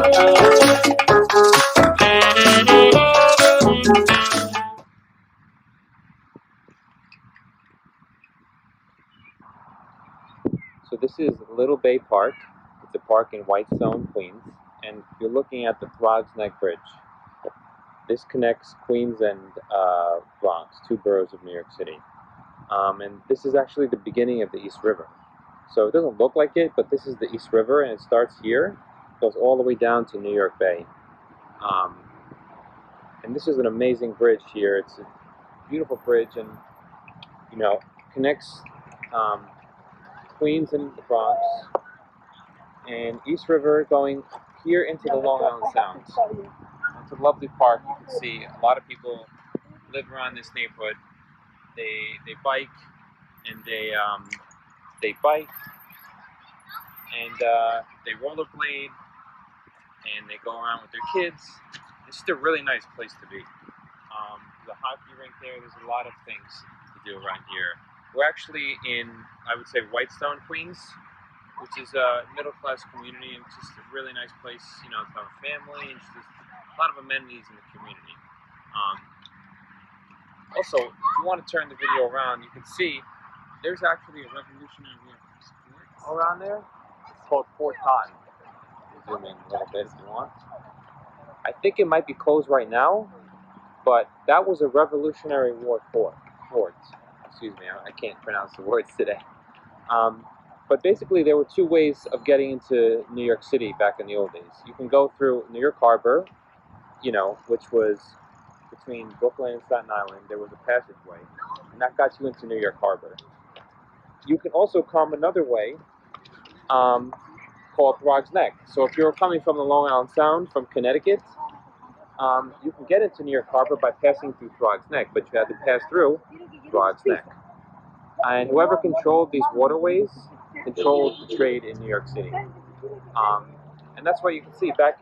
So this is Little Bay Park. It's a park in Whitestone, Queens, and you're looking at the Throgs Bridge. This connects Queens and Bronx, two boroughs of New York City. And this is actually the beginning of the East River. So it doesn't look like it, but this is the East River, and it starts here, goes all the way down to New York Bay. And this is an amazing bridge here. It's a beautiful bridge, and connects Queens and the Bronx, and East River going here into the Long Island Sound. It's a lovely park. You can see a lot of people live around this neighborhood. They bike and they bike and they rollerblade and they go around with their kids. It's just a really nice place to be. There's a hockey rink there. There's a lot of things to do around here. We're actually in, I would say, Whitestone, Queens, which is a middle-class community, and it's just a really nice place, to have a family, and just a lot of amenities in the community. Also, if you want to turn the video around, you can see there's actually a Revolutionary War fort around there. It's called Fort Totten. Zoom in a little bit if you want. I think it might be closed right now, but that was a Revolutionary War fort. Excuse me, I can't pronounce the words today. But basically, there were two ways of getting into New York City back in the old days. You can go through New York Harbor, which was between Brooklyn and Staten Island. There was a passageway, and that got you into New York Harbor. You can also come another way, called Throgs Neck. So if you're coming from the Long Island Sound, from Connecticut, you can get into New York Harbor by passing through Throgs Neck, but you had to pass through Throgs Neck. And whoever controlled these waterways controlled the trade in New York City. And that's why you can see back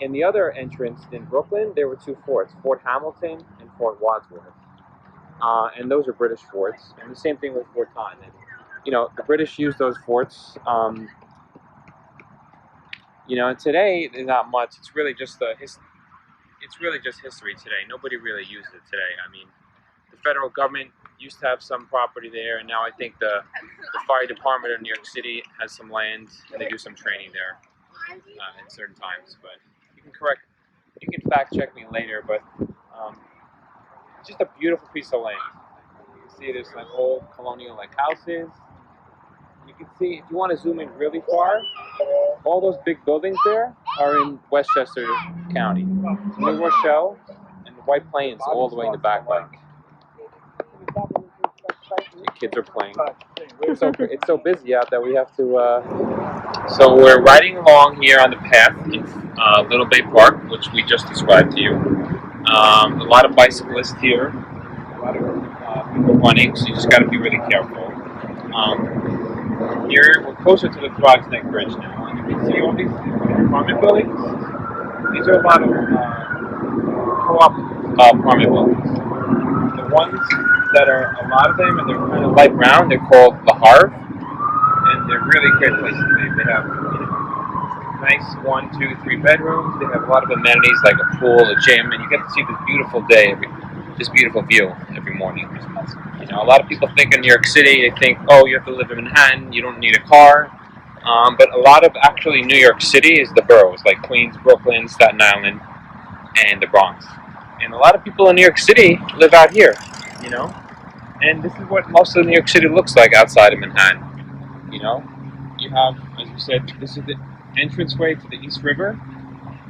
in the other entrance in Brooklyn, there were two forts, Fort Hamilton and Fort Wadsworth. And those are British forts. And the same thing with Fort Totten. And, the British used those forts. And today there's not much. It's really just history today. Nobody really uses it today. I mean, the federal government used to have some property there, and now I think the fire department of New York City has some land, and they do some training there at certain times. But you can fact check me later. But it's just a beautiful piece of land. You can see there's like old colonial houses. You can see, if you want to zoom in really far, all those big buildings there are in Westchester County. New Rochelle and the White Plains all the way in the back. The kids are playing. It's so busy out there. We have to. So we're riding along here on the path in Little Bay Park, which we just described to you. A lot of bicyclists here. A lot of people running, so you just got to be really careful. Here we're closer to the Throgs Neck Bridge now, and you can see all these apartment buildings. These are a lot of co-op apartment buildings. The ones that are a lot of them, and they're kind of light brown, they're called the Harv, and they're really great places to be. They have nice 1, 2, 3 bedrooms. They have a lot of amenities like a pool, a gym, and you get to see this beautiful beautiful view every morning. A lot of people think in New York City, they think, oh, you have to live in Manhattan, you don't need a car. But a lot of actually New York City is the boroughs, like Queens, Brooklyn, Staten Island, and the Bronx. And a lot of people in New York City live out here, And this is what most of New York City looks like outside of Manhattan. You have, as you said, this is the entranceway to the East River,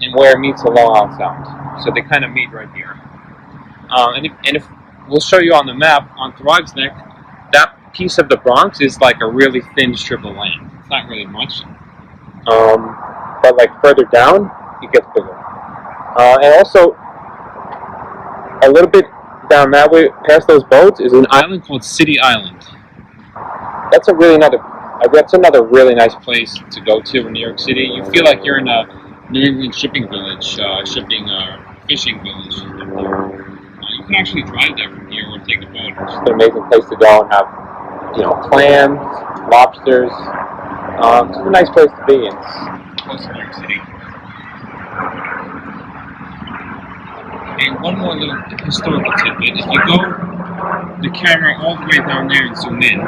and where it meets the Long Island Sound. So they kind of meet right here. And if we'll show you on the map, on Throgs Neck, that piece of the Bronx is like a really thin strip of land. It's not really much. But like further down, it gets bigger. And also, a little bit down that way, past those boats, is an island called City Island. That's another really nice place to go to in New York City. You feel like you're in a New England shipping village, fishing village. You can actually drive there from here or take a boat. It's just an amazing place to go and have, clams, lobsters. It's just a nice place to be. close to New York City. And one more little historical tidbit: if you go the camera all the way down there and zoom in.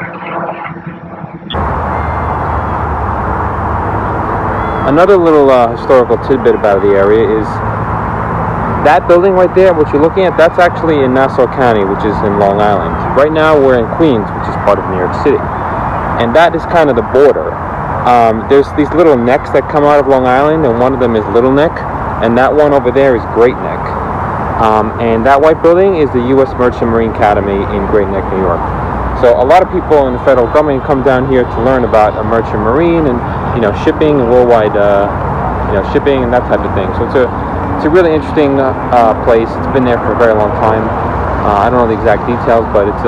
Another little historical tidbit about the area is that building right there, what you're looking at, that's actually in Nassau County, which is in Long Island. Right now we're in Queens, which is part of New York City. And that is kind of the border. There's these little necks that come out of Long Island, and one of them is Little Neck, and that one over there is Great Neck. And that white building is the U.S. Merchant Marine Academy in Great Neck, New York. So a lot of people in the federal government come down here to learn about a merchant marine and shipping and worldwide shipping and that type of thing. So it's a really interesting place. It's been there for a very long time. I don't know the exact details, but it's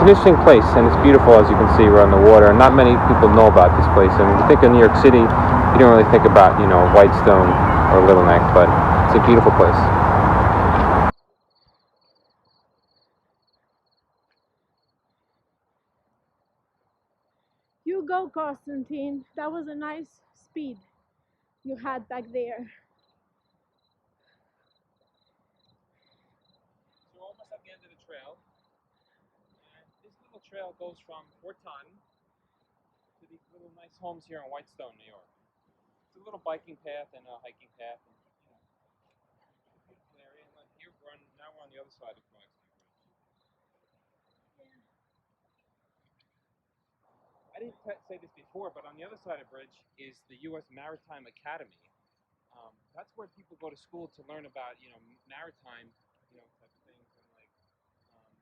an interesting place, and it's beautiful, as you can see. We're on the water, and not many people know about this place. And when you think of New York City, you don't really think about Whitestone or Little Neck, but it's a beautiful place. You go, Constantine. That was a nice speed you had back there. So we're almost at the end of the trail, and this little trail goes from Fort Totten to these little nice homes here in Whitestone, New York. It's a little biking path and a hiking path, and beautiful area. And here now we're on the other side of Throgs. I didn't say this before, but on the other side of the bridge is the U.S. Maritime Academy. That's where people go to school to learn about, maritime, type of things. And um,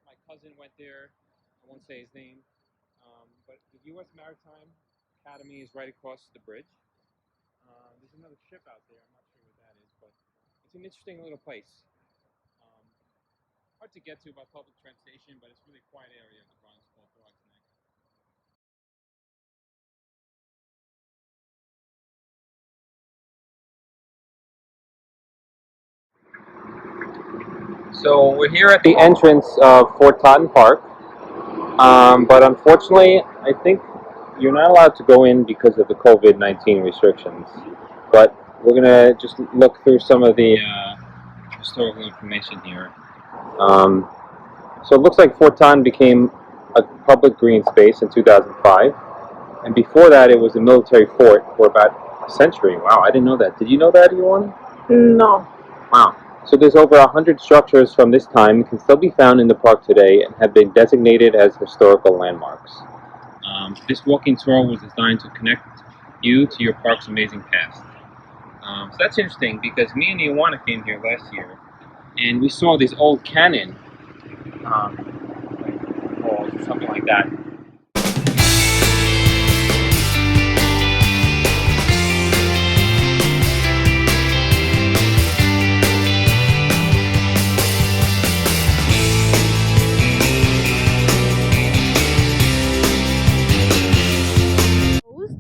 my cousin went there. I won't say his name, but the U.S. Maritime Academy is right across the bridge. There's another ship out there. I'm not sure what that is, but it's an interesting little place. Um, Hard to get to by public transportation, but it's a really quiet area of the Bronx called Throgs. So we're here at the entrance of Fort Totten Park, but unfortunately, I think you're not allowed to go in because of the COVID-19 restrictions. But we're gonna just look through some of the historical information here. Um, so it looks like Fort Totten became a public green space in 2005, and before that, it was a military fort for about a century. Wow, I didn't know that. Did you know that, Yuan? No. Wow. So there's over 100 structures from this time can still be found in the park today and have been designated as historical landmarks. This walking tour was designed to connect you to your park's amazing past. So that's interesting because me and Ioana came here last year and we saw this old cannon, walls or something like that.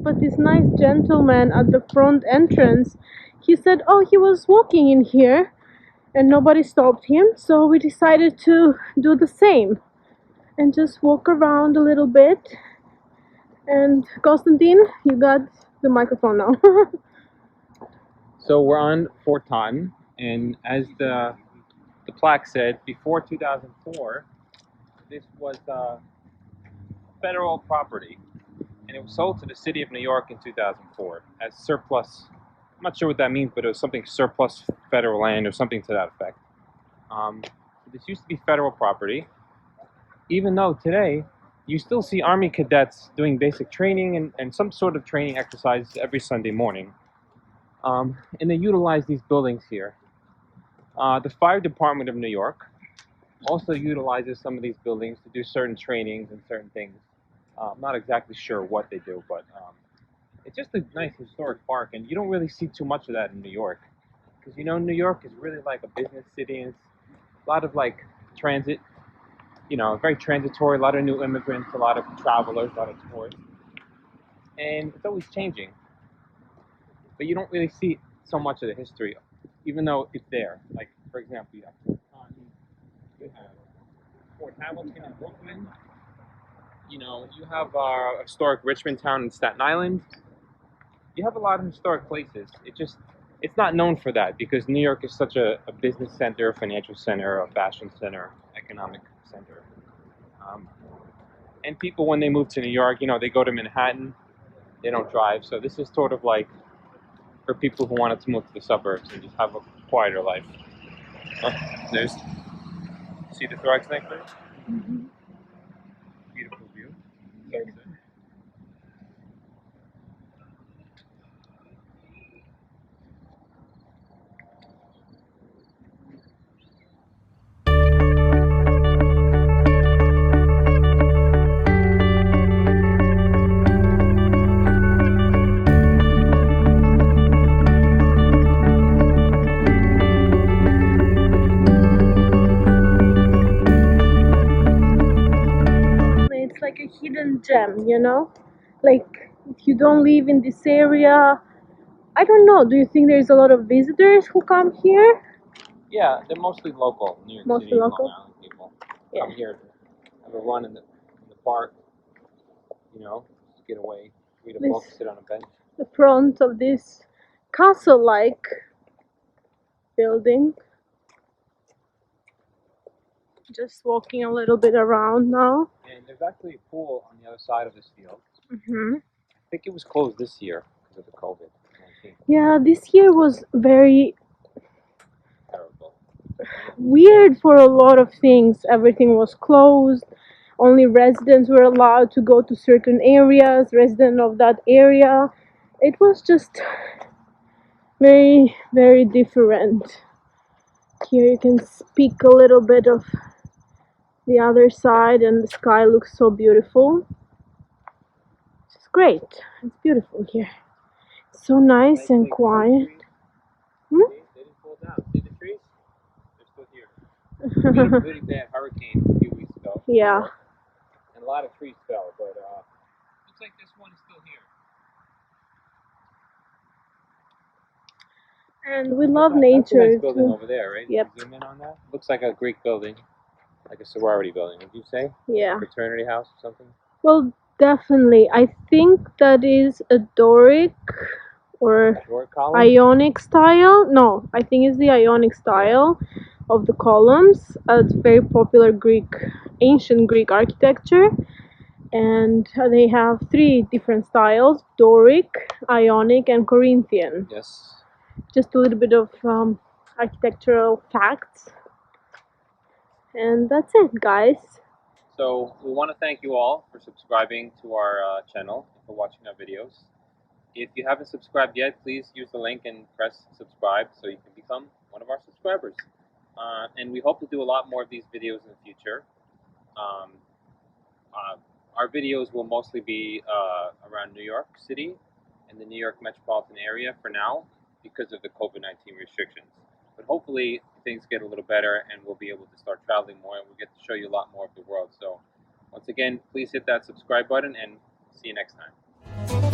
But this nice gentleman at the front entrance, he said, oh, he was walking in here and nobody stopped him, so we decided to do the same and just walk around a little bit. And Constantine, you got the microphone now. So we're on Fort Totten, and as the plaque said, before 2004, this was federal property, and it was sold to the city of New York in 2004 as surplus. I'm not sure what that means, but it was something surplus federal land or something to that effect. This used to be federal property, even though today you still see Army cadets doing basic training and some sort of training exercises every Sunday morning. And they utilize these buildings here. The Fire Department of New York also utilizes some of these buildings to do certain trainings and certain things. I'm not exactly sure what they do, but it's just a nice historic park, and you don't really see too much of that in New York. Because New York is really like a business city, and it's a lot of like transit, very transitory, a lot of new immigrants, a lot of travelers, a lot of tourists. And it's always changing. But you don't really see so much of the history, even though it's there. Like, for example, you have Fort Totten, you have Fort Hamilton in Brooklyn, you have historic Richmond town in Staten Island. you have a lot of historic places. It's not known for that because New York is such a business center, financial center, a fashion center, economic center. Um, and people, when they move to New York, they go to Manhattan. They don't drive, so this is sort of like for people who wanted to move to the suburbs and just have a quieter life. Oh, there's see the Throgs necklace. Mm-hmm. Beautiful view. It's like a hidden gem, you know? Like, if you don't live in this area, I don't know, do you think there's a lot of visitors who come here? Yeah, they're mostly local, New York Mostly City, local? Long Island people. Yeah. Come here to have a run in the park, just get away, read a book, This, sit on a bench. the front of this castle-like building. Just walking a little bit around now. And there's actually a pool on the other side of this field. Mm-hmm. I think it was closed this year because of the COVID-19. Yeah, this year was very Terrible. weird for a lot of things. Everything was closed. Only residents were allowed to go to certain areas, resident of that area. It was just very, very different. Here you can speak a little bit of the other side, and the sky looks so beautiful. It's great. It's beautiful here. It's so nice and quiet. Hmm? They didn't fall down. See the trees? They're still here. We had a really bad hurricane a few weeks ago. Yeah. And a lot of trees fell, but looks like this one is still here. And we love nature That's a nice building too. over there, right? Yep. Zoom in on that. Looks like a Greek building, like a sorority building. Would you say? Yeah. Fraternity house or something? Well, definitely. I think that is a Doric or Doric column? Ionic style. No, I think it's the Ionic style of the columns. It's very popular ancient Greek architecture. And they have three different styles: Doric, Ionic, and Corinthian. Yes. Just a little bit of architectural facts. And that's it, guys. So we want to thank you all for subscribing to our channel and for watching our videos. If you haven't subscribed yet, please use the link and press subscribe so you can become one of our subscribers. And we hope to do a lot more of these videos in the future. Um, our videos will mostly be around New York City and the New York metropolitan area for now because of the COVID-19 restrictions. But hopefully things get a little better and we'll be able to start traveling more and we'll get to show you a lot more of the world. So once again, please hit that subscribe button and see you next time.